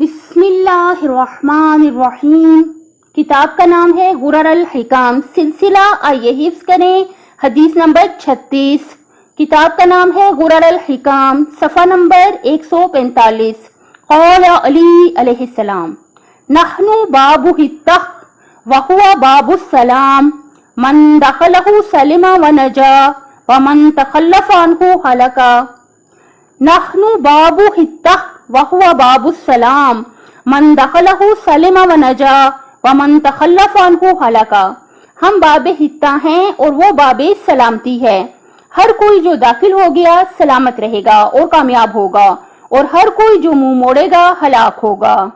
बिस्मिल्लाहिर्रहमानिर्रहीम। किताब का नाम है गुरर अल हिकाम सिलसिला। आइए हिफ्ज करें। हदीस नंबर 36। किताब का नाम है गुरर अल हिकाम, सफ़ा नंबर 145। क़ौल अली अलैहिस्सलाम, नहनु बाबु हित्तह व हुवा बाबु सलाम, मन दखलहु सलिमा व नजा व मन तखल्लफ़ अन्हु हलका। नहनु बाबु हित्तह व हुवा बाबु सलाम, मन दखलहु सलिमा व नजा व मन तखल्लफ़ अन्हु हलका। हम बाबे हित्ता हैं और वो बाबे सलामती है। हर कोई जो दाखिल हो गया सलामत रहेगा और कामयाब होगा, और हर कोई जो मुंह मोड़ेगा हलाक होगा।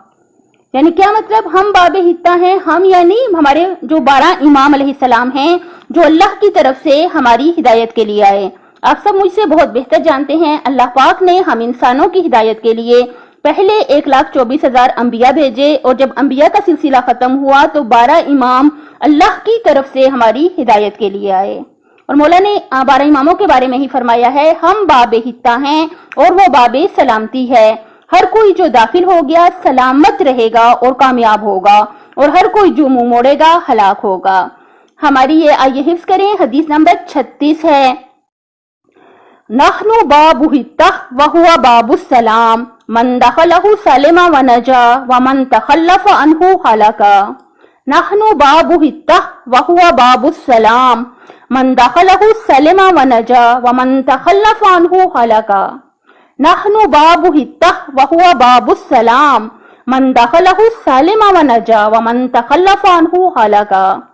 यानी क्या मतलब? हम बाबे हित्ता हैं, हम यानी हमारे जो 12 इमाम अलैहिस्सलाम हैं जो अल्लाह की तरफ से हमारी हिदायत के लिए आए। आप सब मुझसे बहुत बेहतर जानते हैं, अल्लाह पाक ने हम इंसानों की हिदायत के लिए पहले 1,24,000 अंबिया भेजे, और जब अंबिया का सिलसिला खत्म हुआ तो 12 इमाम अल्लाह की तरफ से हमारी हिदायत के लिए आए। और मौला ने 12 इमामों के बारे में ही फरमाया है, हम बाबे हित्ता हैं और वो बाबे सलामती है। हर कोई जो दाखिल हो गया सलामत रहेगा और कामयाब होगा, और हर कोई जो मुंह मोड़ेगा हलाक होगा। हमारी ये आइए हिफ्ज करें। हदीस नंबर 36 है, नहनु बाबु हित्तह व हुवा बाबु सलाम, मन दखलहु सलिमा व नजा व मन तखल्लफ़ अन्हु हलका। नहनु बाबु हित्तह व हुवा बाबु सलाम, मन दखलहु सलिमा व नजा व मन तखल्लफ़ अन्हु हलका। नहनु बाबु हित्तह व हुवा बाबु सलाम, मन दखलहु सलिमा व नजा व मन तखल्लफ़ अन्हु हलका।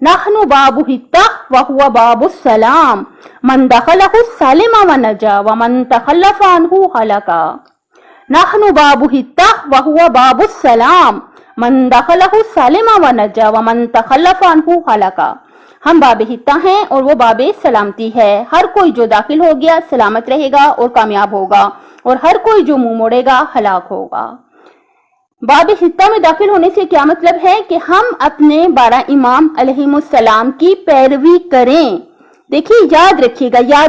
नहनु बाबु हित्तह व हुवा बाबु सलाम, मन दखलहु सलिमा व नजा व मन तखल्लफ़ अन्हु हलका। नहनु बाबु हित्तह व हुवा बाबु सलाम, मन दखलहु सलिमा व नजा व मन तखल्लफ़ अन्हु हलका। हम बाबे हित्ता हैं और वो बाबे सलामती है। हर कोई जो दाखिल हो गया सलामत रहेगा और कामयाब होगा, और हर कोई जो मुंह मोड़ेगा हलाक होगा। बाबे हित्ता में दाखिल होने से क्या मतलब है कि हम अपने 12 इमाम अलैहिमुस्सलाम की पैरवी करें। देखिए, याद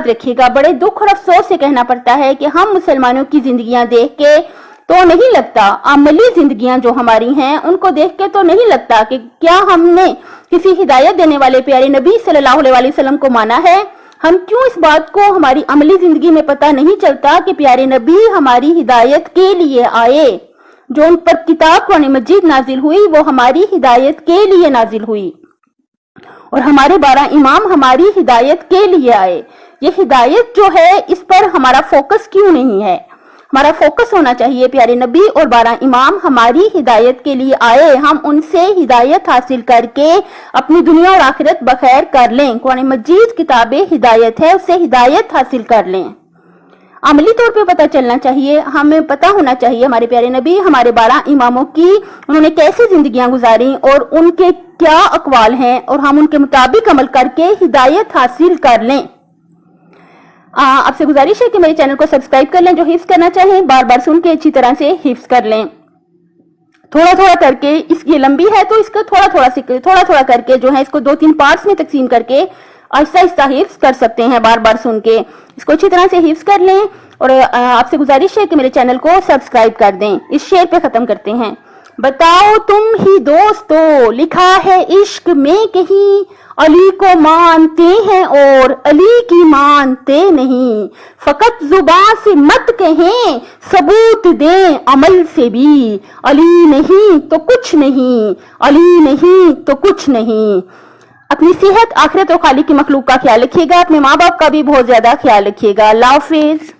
रखिएगा, बड़े दुख और अफसोस से कहना पड़ता है कि हम मुसलमानों की जिंदगियां देख के तो नहीं लगता, अमली जिंदगियां जो हमारी हैं उनको देख के तो नहीं लगता कि क्या हमने किसी हिदायत देने वाले प्यारे नबी सल्लल्लाहु अलैहि वसल्लम को माना है। हम क्यों इस बात को हमारी अमली जिंदगी में पता नहीं चलता कि प्यारे नबी हमारी हिदायत के लिए आए। जो उन पर किताब कुरान मजीद नाजिल हुई वो हमारी हिदायत के लिए नाजिल हुई, और हमारे 12 इमाम हमारी हिदायत के लिए आए। ये हिदायत जो है इस पर हमारा फोकस क्यों नहीं है? हमारा फोकस होना चाहिए प्यारे नबी और 12 इमाम हमारी हिदायत के लिए आए, हम उनसे हिदायत हासिल करके अपनी दुनिया और आखिरत बखैर कर लें। कुरान मजीद किताबे हिदायत है, उससे हिदायत हासिल कर लें। अमली तौर पे पता चलना चाहिए, हमें पता होना चाहिए हमारे प्यारे नबी हमारे 12 इमामों की उन्होंने कैसी जिंदगियां गुजारी और उनके क्या अकवाल हैं, और हम उनके मुताबिक अमल करके हिदायत हासिल कर लें। आपसे गुजारिश है कि मेरे चैनल को सब्सक्राइब कर लें। जो हिफ्ज करना चाहें बार बार सुन के अच्छी तरह से हिफ्ज कर लें, थोड़ा थोड़ा करके। इसकी लंबी है तो इसको थोड़ा थोड़ा करके जो है इसको 2-3 पार्ट्स में तकसीम करके आहिस्ता आहिस्ता हिफ्ज कर सकते हैं। बार बार सुन के इसको अच्छी तरह से हिफ्ज कर लें, और आपसे गुजारिश है कि मेरे चैनल को सब्सक्राइब कर दें। इस शेर पे खत्म करते हैं। बताओ तुम ही दोस्तों, लिखा है इश्क में कहीं, अली को मानते हैं और अली की मानते नहीं। फकत जुबान से मत कहें, सबूत दें अमल से भी। अली नहीं तो कुछ नहीं, अली नहीं तो कुछ नहीं। अपनी सेहत, आखिरत और खालिक की मखलूक का ख्याल रखिएगा। अपने माँ बाप का भी बहुत ज्यादा ख्याल रखिएगा। अल्लाह हाफिज।